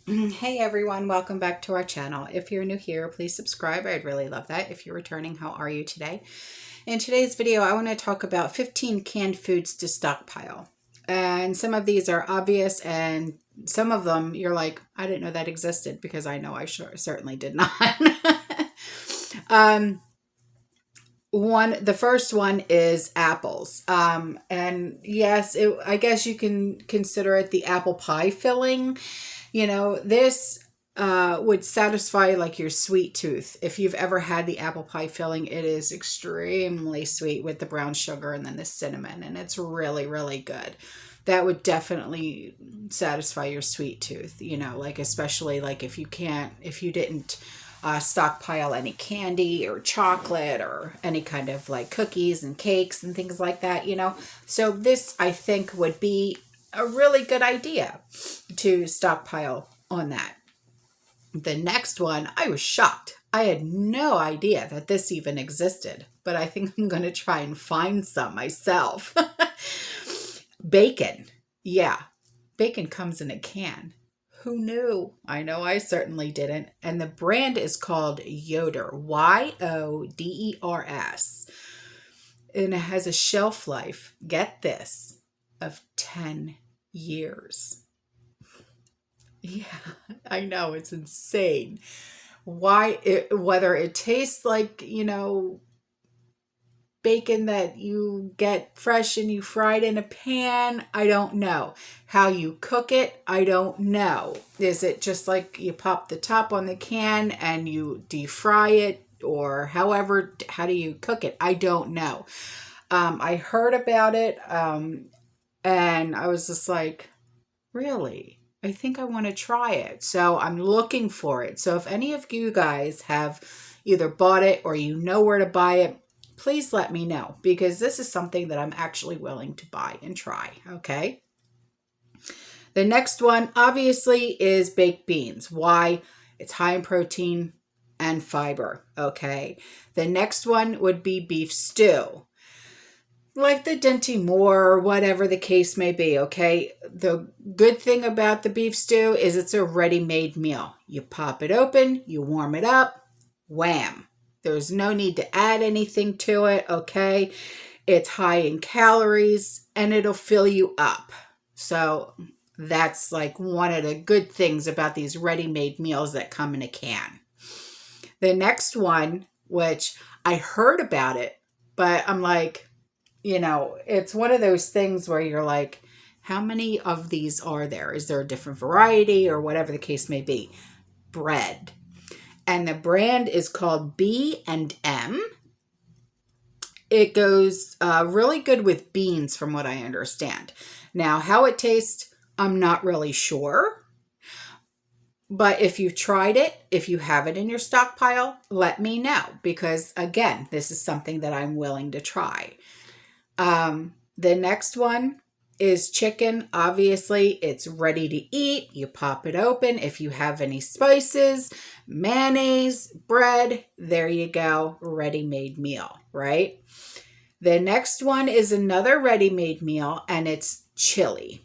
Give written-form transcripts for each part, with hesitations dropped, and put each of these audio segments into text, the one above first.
Hey everyone, welcome back to our channel. If you're new here, please subscribe. I'd really love that. If you're returning, how are you today? In today's video, I want to talk about 15 canned foods to stockpile. And some of these are obvious and some of them you're like, I didn't know that existed, because I know I certainly did not. The first one is apples. And yes, I guess you can consider it the apple pie filling. This would satisfy like your sweet tooth. If you've ever had the apple pie filling, it is extremely sweet with the brown sugar and then the cinnamon, and it's really, really good. That would definitely satisfy your sweet tooth, like especially like if you didn't stockpile any candy or chocolate or any kind of like cookies and cakes and things like that. So this, I think, would be a really good idea to stockpile on that. The next one, I was shocked. I had no idea that this even existed, but I think I'm going to try and find some myself. Bacon. Yeah, bacon comes in a can. Who knew? I know I certainly didn't. And the brand is called Yoder, Yoders. And it has a shelf life, get this, of 10 years. Yeah, I know, it's insane. Whether it tastes like, bacon that you get fresh and you fried in a pan, I don't know. How you cook it, I don't know. Is it just like you pop the top on the can and you deep fry it, or how do you cook it? I don't know. I heard about it, and I was just like, really? I think I want to try it. So I'm looking for it. So if any of you guys have either bought it or you know where to buy it, please let me know, because this is something that I'm actually willing to buy and try. Okay. The next one, obviously, is baked beans. Why? It's high in protein and fiber. Okay. The next one would be beef stew. Like the Dinty Moore, or whatever the case may be, okay? The good thing about the beef stew is it's a ready-made meal. You pop it open, you warm it up, wham. There's no need to add anything to it, okay? It's high in calories, and it'll fill you up. So that's like one of the good things about these ready-made meals that come in a can. The next one, which I heard about it, but I'm like, it's one of those things where you're like, how many of these are there? Is there a different variety, or whatever the case may be? Bread. And the brand is called B&M. It goes really good with beans, from what I understand. Now, how it tastes, I'm not really sure. But if you've tried it, if you have it in your stockpile, let me know, because again, this is something that I'm willing to try. The next one is chicken. Obviously, it's ready to eat. You pop it open. If you have any spices, mayonnaise, bread, there you go. Ready-made meal, right? The next one is another ready-made meal, and it's chili.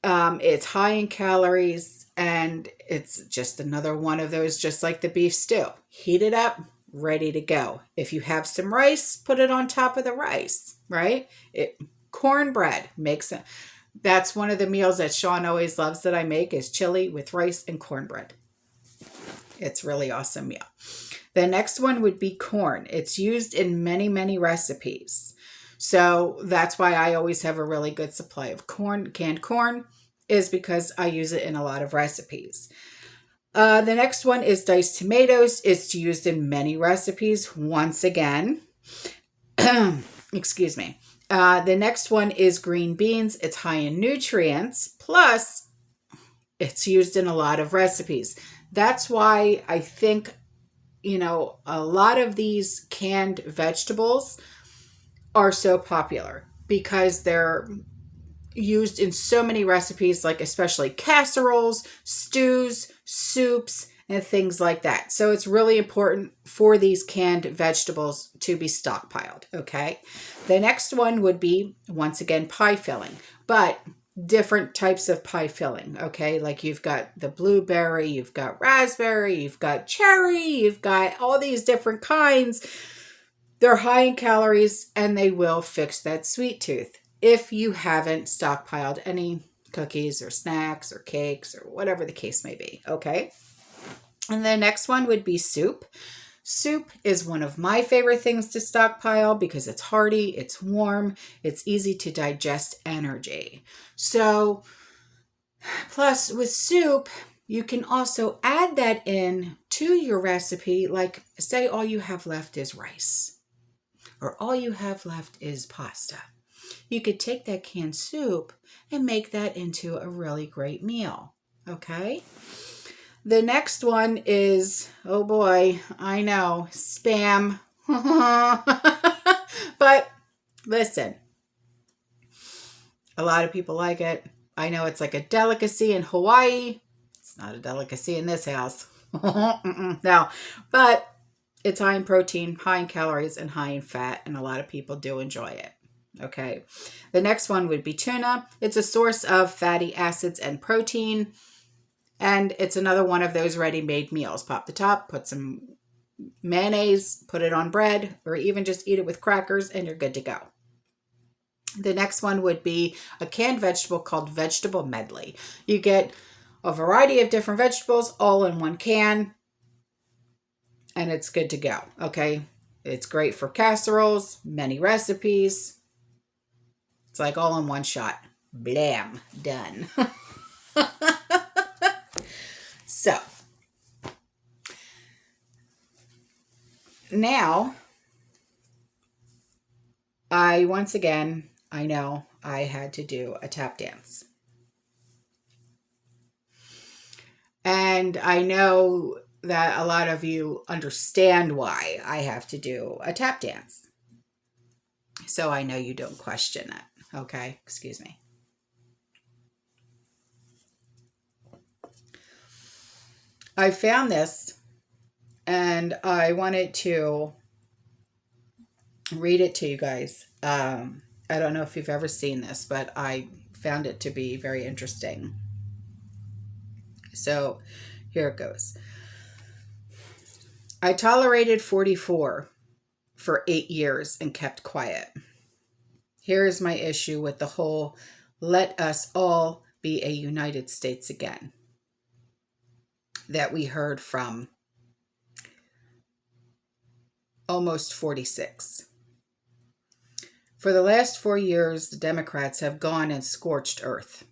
It's high in calories, and it's just another one of those, just like the beef stew. Heat it up, ready to go. If you have some rice, put it on top of the rice, right? Cornbread makes it. That's one of the meals that Sean always loves that I make, is chili with rice and cornbread. It's really awesome meal. The next one would be corn. It's used in many, many recipes. So that's why I always have a really good supply of corn, canned corn, is because I use it in a lot of recipes. The next one is diced tomatoes. It's used in many recipes, once again. Excuse me. The next one is green beans. It's high in nutrients, plus it's used in a lot of recipes. That's why I think, a lot of these canned vegetables are so popular, because they're used in so many recipes, like especially casseroles, stews, soups, and things like that. So it's really important for these canned vegetables to be stockpiled, okay? The next one would be, once again, pie filling. But different types of pie filling, okay? Like you've got the blueberry, you've got raspberry, you've got cherry, you've got all these different kinds. They're high in calories and they will fix that sweet tooth if you haven't stockpiled any cookies or snacks or cakes or whatever the case may be, okay? And the next one would be soup. Soup is one of my favorite things to stockpile because it's hearty, it's warm, it's easy to digest energy. So, plus with soup, you can also add that in to your recipe, like say all you have left is rice or all you have left is pasta. You could take that canned soup and make that into a really great meal, okay? The next one is, oh boy, I know, Spam. But listen, a lot of people like it. I know it's like a delicacy in Hawaii. It's not a delicacy in this house. No, but it's high in protein, high in calories, and high in fat, and a lot of people do enjoy it. Okay. The next one would be tuna. It's a source of fatty acids and protein. And it's another one of those ready-made meals. Pop the top, put some mayonnaise, put it on bread, or even just eat it with crackers, and you're good to go. The next one would be a canned vegetable called vegetable medley. You get a variety of different vegetables all in one can, and it's good to go, okay? It's great for casseroles, many recipes. It's like all in one shot. Blam, done. So, now, I know I had to do a tap dance. And I know that a lot of you understand why I have to do a tap dance. So I know you don't question it. Okay, excuse me. I found this and I wanted to read it to you guys. I don't know if you've ever seen this, but I found it to be very interesting. So here it goes. I tolerated 44 for 8 years and kept quiet. Here is my issue with the whole let us all be a United States again that we heard from almost 46. For the last 4 years, the Democrats have gone and scorched earth.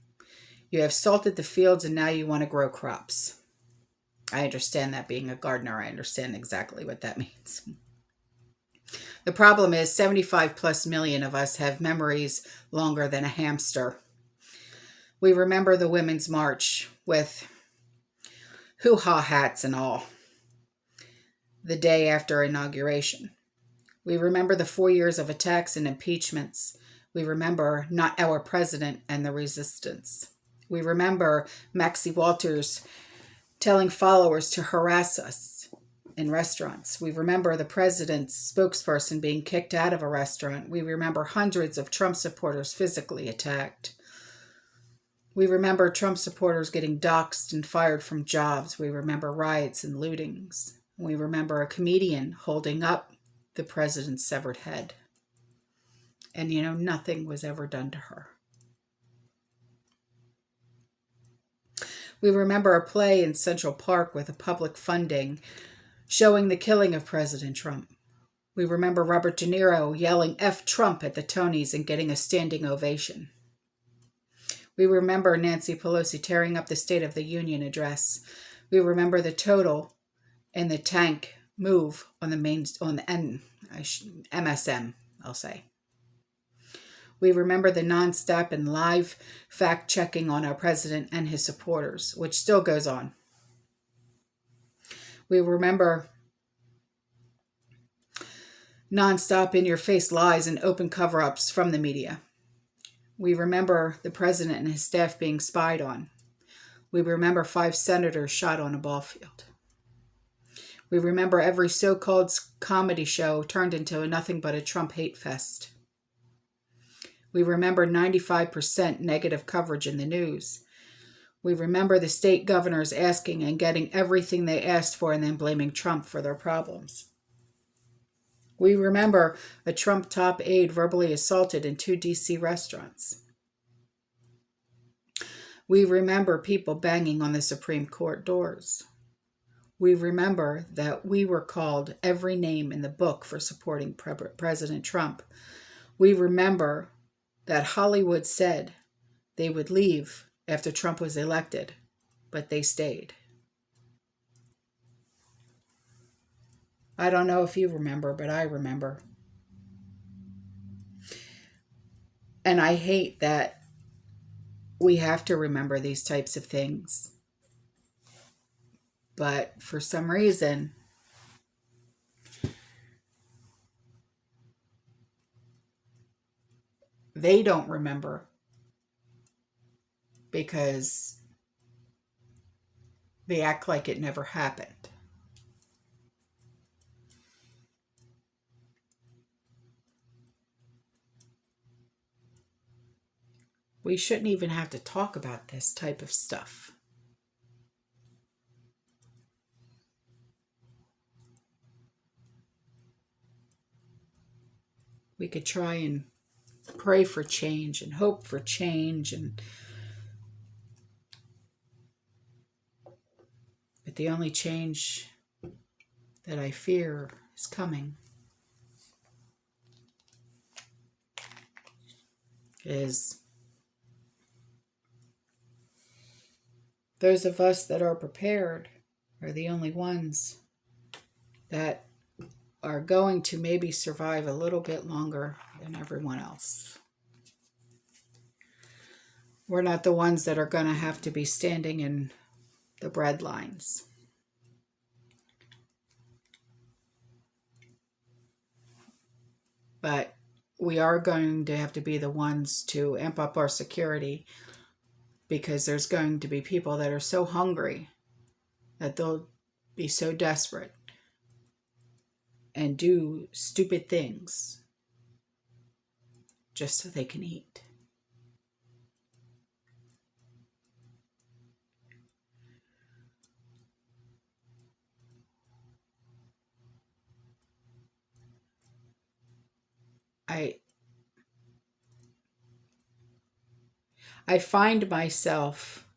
You have salted the fields and now you want to grow crops. I understand that being a gardener. I understand exactly what that means. The problem is 75 plus million of us have memories longer than a hamster. We remember the Women's March with hoo-ha hats and all, the day after inauguration. We remember the 4 years of attacks and impeachments. We remember not our president and the resistance. We remember Maxie Walters telling followers to harass us in restaurants. We remember the president's spokesperson being kicked out of a restaurant. We remember hundreds of Trump supporters physically attacked. We remember Trump supporters getting doxxed and fired from jobs. We remember riots and lootings. We remember a comedian holding up the president's severed head. And nothing was ever done to her. We remember a play in Central Park with a public funding showing the killing of President Trump. We remember Robert De Niro yelling F Trump at the Tonys and getting a standing ovation. We remember Nancy Pelosi tearing up the State of the Union address. We remember the total and the tank move on the MSM, I'll say. We remember the nonstop and live fact-checking on our president and his supporters, which still goes on. We remember nonstop in-your-face lies and open cover-ups from the media. We remember the president and his staff being spied on. We remember 5 senators shot on a ball field. We remember every so-called comedy show turned into nothing but a Trump hate fest. We remember 95% negative coverage in the news. We remember the state governors asking and getting everything they asked for and then blaming Trump for their problems. We remember a Trump top aide verbally assaulted in 2 D.C. restaurants. We remember people banging on the Supreme Court doors. We remember that we were called every name in the book for supporting President Trump. We remember that Hollywood said they would leave after Trump was elected, but they stayed. I don't know if you remember, but I remember. And I hate that we have to remember these types of things. But for some reason, they don't remember because they act like it never happened. We shouldn't even have to talk about this type of stuff. We could try and pray for change and hope for change, but the only change that I fear is coming is those of us that are prepared are the only ones that are going to maybe survive a little bit longer than everyone else. We're not the ones that are going to have to be standing in the bread lines. But we are going to have to be the ones to amp up our security, because there's going to be people that are so hungry that they'll be so desperate and do stupid things just so they can eat. I find myself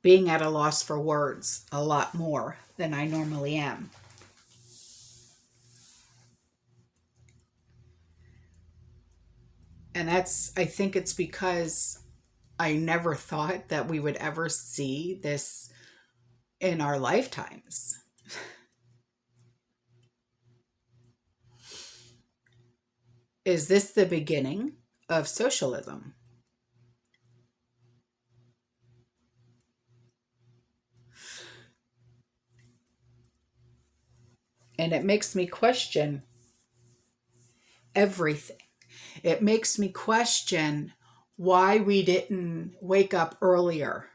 being at a loss for words a lot more than I normally am. And I think it's because I never thought that we would ever see this in our lifetimes. Is this the beginning of socialism? And it makes me question everything. It makes me question why we didn't wake up earlier.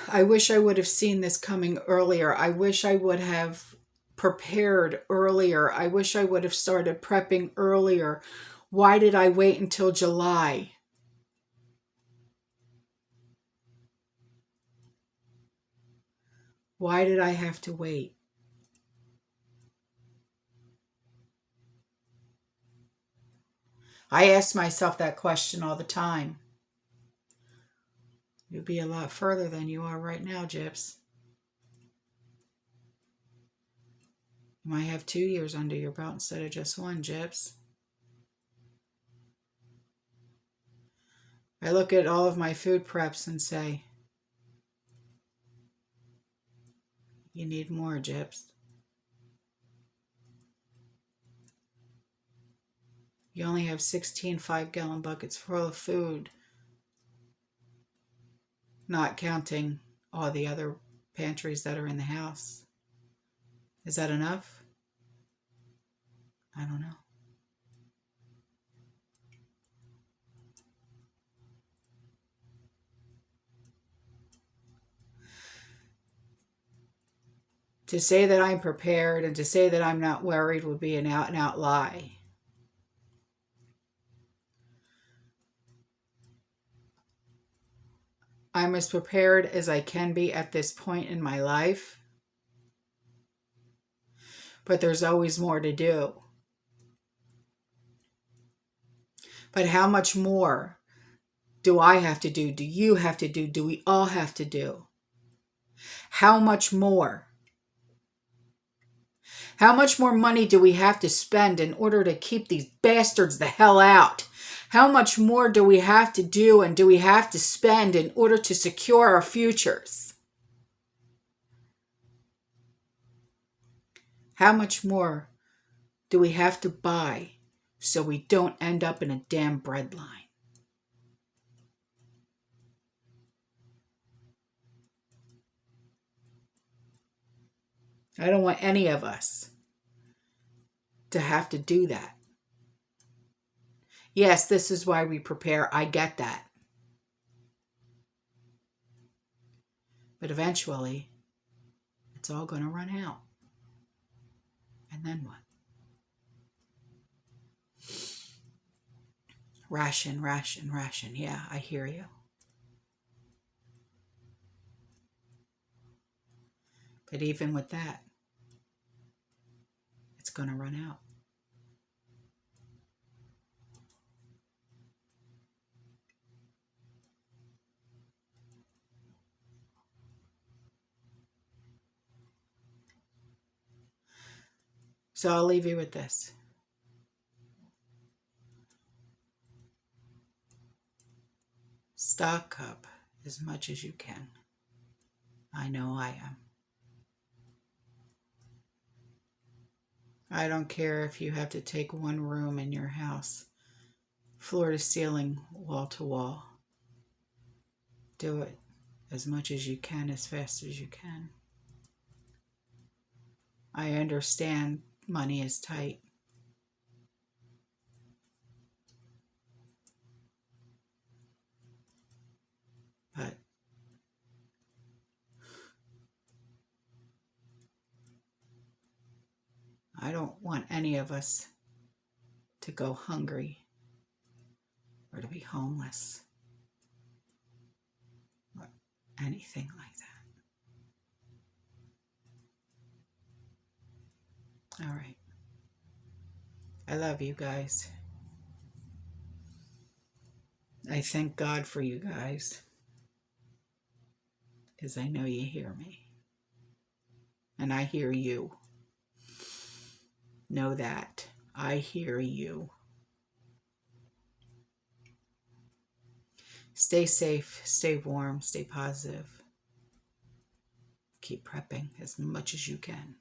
I wish I would have seen this coming earlier. I wish I would have prepared earlier. I wish I would have started prepping earlier. Why did I wait until July? Why did I have to wait? I ask myself that question all the time. You'll be a lot further than you are right now, Gyps. You might have 2 years under your belt instead of just 1, Gyps. I look at all of my food preps and say, you need more, Gyps. You only have 16 5-gallon buckets full of food, not counting all the other pantries that are in the house. Is that enough? I don't know. To say that I'm prepared and to say that I'm not worried would be an out and out lie. I'm as prepared as I can be at this point in my life, but there's always more to do. But how much more do I have to do? Do you have to do? Do we all have to do? How much more? How much more money do we have to spend in order to keep these bastards the hell out? How much more do we have to do and do we have to spend in order to secure our futures? How much more do we have to buy so we don't end up in a damn bread line? I don't want any of us to have to do that. Yes, this is why we prepare. I get that. But eventually, it's all going to run out. And then what? Ration, ration, ration. Yeah, I hear you. But even with that, it's going to run out. So I'll leave you with this. Stock up as much as you can. I know I am. I don't care if you have to take one room in your house, floor to ceiling, wall to wall. Do it as much as you can, as fast as you can. I understand money is tight. But I don't want any of us to go hungry or to be homeless or anything like that. All right. I love you guys. I thank God for you guys because I know you hear me. And I hear you. Know that. I hear you. Stay safe, stay warm, stay positive. Keep prepping as much as you can.